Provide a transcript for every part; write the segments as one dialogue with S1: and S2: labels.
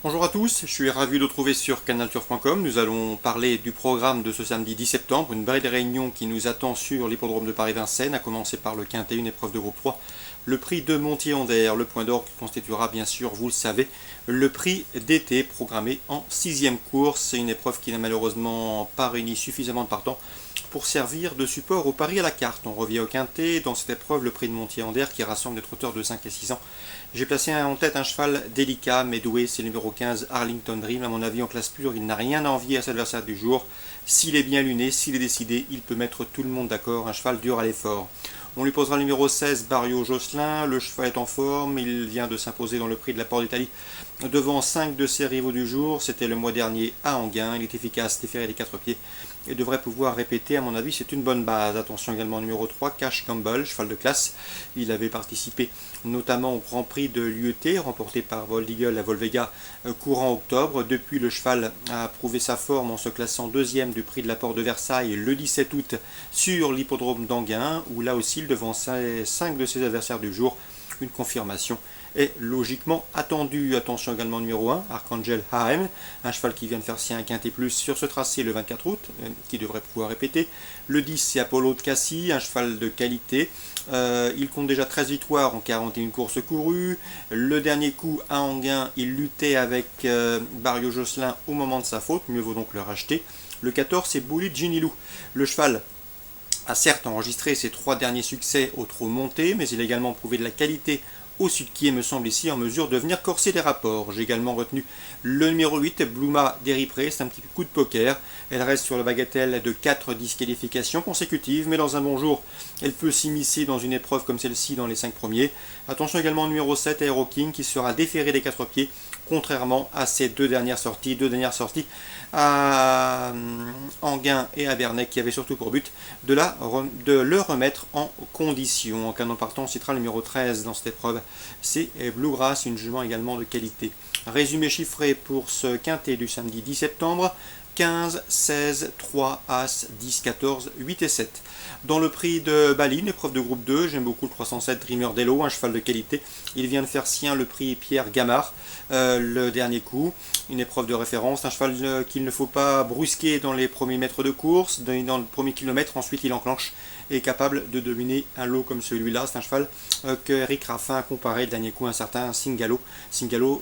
S1: Bonjour à tous, je suis ravi de vous retrouver sur canalturf.com. Nous allons parler du programme de ce samedi 10 septembre, une belle réunion qui nous attend sur l'hippodrome de Paris-Vincennes, à commencer par le quintet, une épreuve de groupe 3. Le prix de Monttier-Ander, le point d'or qui constituera bien sûr, vous le savez, le prix d'été programmé en 6e course. C'est une épreuve qui n'a malheureusement pas réuni suffisamment de partants pour servir de support au pari à la carte. On revient au quintet, dans cette épreuve, le prix de Monttier-Ander qui rassemble des trotteurs de 5 et 6 ans. J'ai placé en tête un cheval délicat, mais doué, c'est le numéro 15, Arlington Dream. À mon avis, en classe pure, il n'a rien à envier à cet adversaire du jour. S'il est bien luné, s'il est décidé, il peut mettre tout le monde d'accord. Un cheval dur à l'effort. On lui posera le numéro 16, Barrio Josselin. Le cheval est en forme, il vient de s'imposer dans le prix de la Porte d'Italie devant 5 de ses rivaux du jour. C'était le mois dernier à Enghien. Il est efficace, déféré des 4 pieds et devrait pouvoir répéter. À mon avis, c'est une bonne base. Attention également au numéro 3, Cash Campbell, cheval de classe. Il avait participé notamment au Grand Prix de l'UET, remporté par Bold Eagle à Volvega courant octobre. Depuis, le cheval a prouvé sa forme en se classant deuxième du prix de la Porte de Versailles le 17 août sur l'hippodrome d'Enghien, où là aussi, il devance 5 de ses adversaires du jour. Une confirmation est logiquement attendue. Attention également au numéro 1, Archangel AM, un cheval qui vient de faire sien un quintet plus sur ce tracé le 24 août, qui devrait pouvoir répéter. Le 10, c'est Apollo de Cassis, un cheval de qualité. Il compte déjà 13 victoires en 41 courses courues. Le dernier coup à Enghien, il luttait avec Barrio Josselin au moment de sa faute, mieux vaut donc le racheter. Le 14, c'est Bully Ginilou. Le cheval a certes enregistré ses 3 derniers succès au trot monté, mais il a également prouvé de la qualité au Sulky et me semble ici en mesure de venir corser les rapports. J'ai également retenu le numéro 8, Bluma Deripré, c'est un petit coup de poker. Elle reste sur la bagatelle de 4 disqualifications consécutives, mais dans un bon jour, elle peut s'immiscer dans une épreuve comme celle-ci dans les 5 premiers. Attention également au numéro 7, Aero King, qui sera déféré des 4 pieds, contrairement à ses deux dernières sorties à Enghien et à Bernay, qui avaient surtout pour but de le remettre en condition. En cas d'en partant, on citera le numéro 13 dans cette épreuve, c'est Bluegrass, une jument également de qualité. Résumé chiffré pour ce quintet du samedi 10 septembre, 15, 16, 3, As, 10, 14, 8 et 7. Dans le prix de Bali, une épreuve de groupe 2, j'aime beaucoup le 307 Dreamer Dello, un cheval de qualité. Il vient de faire sien le prix Pierre Gamard, le dernier coup. Une épreuve de référence, un cheval qu'il ne faut pas brusquer dans les premiers mètres de course, dans le premier kilomètre, ensuite il enclenche et est capable de dominer un lot comme celui-là. C'est un cheval que Eric Raffin a comparé le dernier coup à un certain Singalo,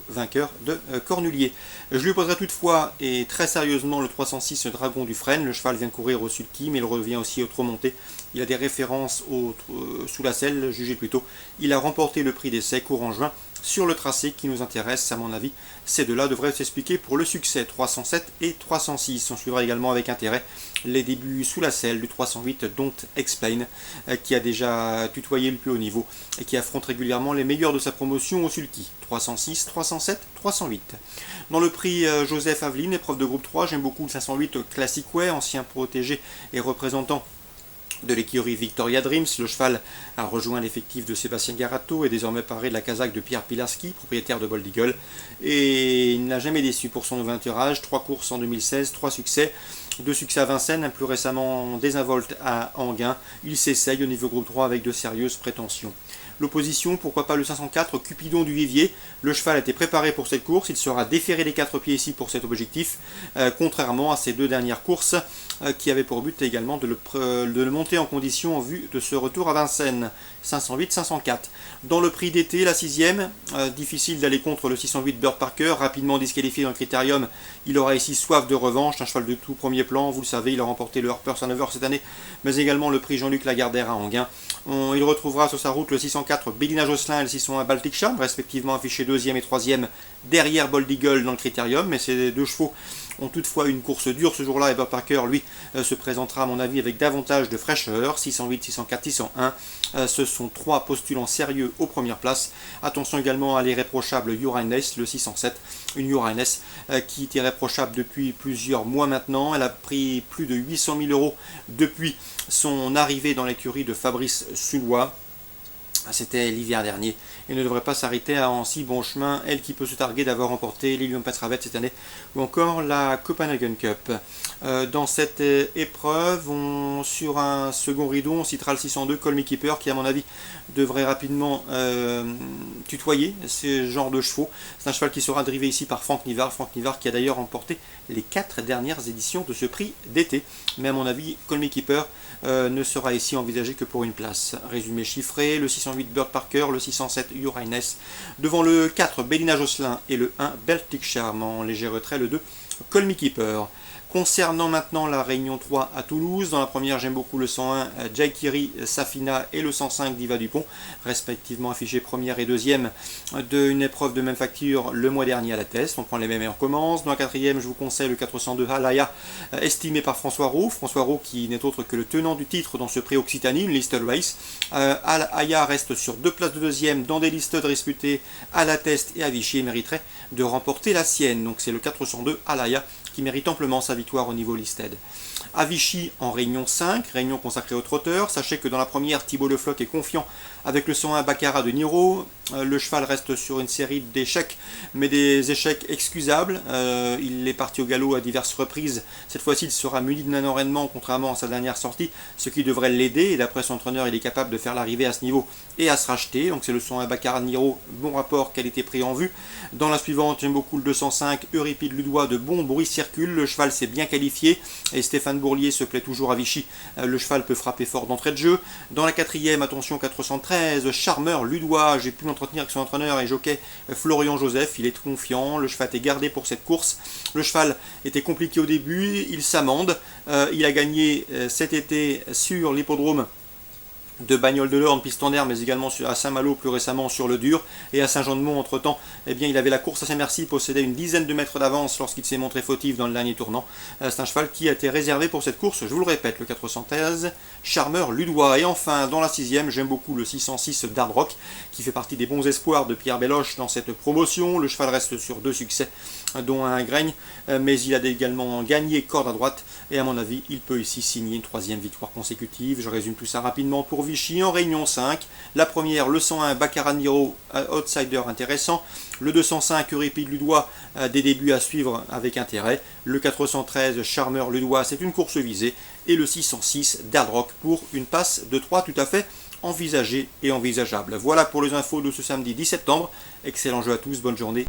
S1: vainqueur de Cornulier. Je lui poserai toutefois et très sérieusement le 306 Dragon du Frêne. Le cheval vient de courir au sulky, mais il revient aussi au trot monté. Il a des références sous la selle, jugez plutôt. Il a remporté le prix d'essai courant juin sur le tracé qui nous intéresse, à mon avis. Ces deux-là devraient s'expliquer pour le succès 307 et 306. On suivra également avec intérêt les débuts sous la selle du 308 Don't Explain, qui a déjà tutoyé le plus haut niveau et qui affronte régulièrement les meilleurs de sa promotion au sulky. 306, 307, 308. Dans le prix Joseph Aveline, épreuve de groupe 3, j'aime beaucoup le 508 Classic Way, ancien protégé et représentant de l'écurie Victoria Dreams. Le cheval a rejoint l'effectif de Sébastien Garato et désormais paré de la casaque de Pierre Pilarski, propriétaire de Bold Eagle. Et il n'a jamais déçu pour son aventurage. 3 courses en 2016, 3 succès. 2 succès à Vincennes, plus récemment désinvolte à Enghien. Il s'essaye au niveau groupe 3 avec de sérieuses prétentions. L'opposition, pourquoi pas le 504 Cupidon du Vivier. Le cheval a été préparé pour cette course, il sera déféré des 4 pieds ici pour cet objectif, contrairement à ses 2 dernières courses qui avaient pour but également de le monter en condition en vue de ce retour à Vincennes. 508-504. Dans le prix d'été, la 6e, difficile d'aller contre le 608 Bird Parker, rapidement disqualifié dans le critérium. Il aura ici soif de revanche, un cheval de tout premier plan, vous le savez, il a remporté le Harper Hanover cette année, mais également le prix Jean-Luc Lagardère à Enghien. Il retrouvera sur sa route le 604 Bélina Josselin et le 601 Baltic Charm, respectivement affichés 2e et 3e derrière Bold Eagle dans le critérium, mais ces 2 chevaux ont toutefois une course dure ce jour-là et Bird Parker, lui, se présentera à mon avis avec davantage de fraîcheur. 608, 604, 601, ce sont 3 postulants sérieux aux premières places. Attention également à l'irréprochable Uraines, le 607, une Uraines qui est irréprochable depuis plusieurs mois maintenant. Elle a pris plus de 800 000 € depuis son arrivée dans l'écurie de Fabrice Sullois. C'était l'hiver dernier et ne devrait pas s'arrêter en si bon chemin. Elle qui peut se targuer d'avoir remporté l'Ilium Petravet cette année ou encore la Copenhagen Cup. Dans cette épreuve, sur un second rideau, on citera le 602 Call Me Keeper qui, à mon avis, devrait rapidement tutoyer ce genre de chevaux. C'est un cheval qui sera drivé ici par Franck Nivard. Franck Nivard qui a d'ailleurs remporté les 4 dernières éditions de ce prix d'été. Mais à mon avis, Call Me Keeper ne sera ici envisagé que pour une place. Résumé chiffré, le 608 Bird Parker, le 607 Uraines, devant le 4 Bélina Josselin et le 1 Baltic Charm, en léger retrait le 2 Call Me Keeper. Concernant maintenant la Réunion 3 à Toulouse, dans la première j'aime beaucoup le 101 Jaikiri Safina et le 105 Diva Dupont, respectivement affichés première et deuxième d'une épreuve de même facture le mois dernier à la Teste. On prend les mêmes et on commence. Dans la quatrième, je vous conseille le 402 Halaya, estimé par François Roux. François Roux qui n'est autre que le tenant du titre dans ce prix Occitanie, une listed race. Halaya reste sur 2 places de deuxième dans des listed disputées à la Teste et à Vichy et mériterait de remporter la sienne. Donc c'est le 402 Halaya qui mérite amplement sa victoire au niveau listed. À Vichy en réunion 5, réunion consacrée aux trotteurs. Sachez que dans la première, Thibaut Le Floch est confiant avec le 101 Baccarat de Niro. Le cheval reste sur une série d'échecs, mais des échecs excusables. Il est parti au galop à diverses reprises. Cette fois-ci, il sera muni d'un enraînement, contrairement à sa dernière sortie, ce qui devrait l'aider. Et d'après son entraîneur, il est capable de faire l'arrivée à ce niveau et à se racheter. Donc c'est le 101 Baccarat de Niro, bon rapport qualité-prix en vue. Dans la suivante, j'aime beaucoup le 205 Euripide Ludois de bon bruit circule. Le cheval s'est bien qualifié et Stéphane Bourlier se plaît toujours à Vichy. Le cheval peut frapper fort d'entrée de jeu. Dans la quatrième, attention 413 Charmeur Ludois. J'ai pu m'entretenir avec son entraîneur et jockey Florian Joseph. Il est confiant. Le cheval était gardé pour cette course. Le cheval était compliqué au début. Il s'amende. Il a gagné cet été sur l'hippodrome de Bagnoles-de-l'Orne, piston d'air, mais également à Saint-Malo plus récemment sur le dur, et à Saint-Jean-de-Mont entre temps, eh bien, il avait la course à Saint-Merci, possédait une dizaine de mètres d'avance lorsqu'il s'est montré fautif dans le dernier tournant. C'est un cheval qui a été réservé pour cette course, je vous le répète, le 413 Charmeur Ludois. Et enfin, dans la sixième, j'aime beaucoup le 606 Dard Rock, qui fait partie des bons espoirs de Pierre Belloche dans cette promotion. Le cheval reste sur 2 succès, dont un Graigne, mais il a également gagné corde à droite, et à mon avis, il peut ici signer une 3e victoire consécutive. Je résume tout ça rapidement pour Vichy en réunion 5. La première, le 101 Baccarat Niro, outsider intéressant. Le 205 Euripide Ludois, des débuts à suivre avec intérêt. Le 413 Charmeur Ludois, c'est une course visée. Et le 606 Dard Rock pour une passe de 3 tout à fait envisagée et envisageable. Voilà pour les infos de ce samedi 10 septembre. Excellent jeu à tous, bonne journée.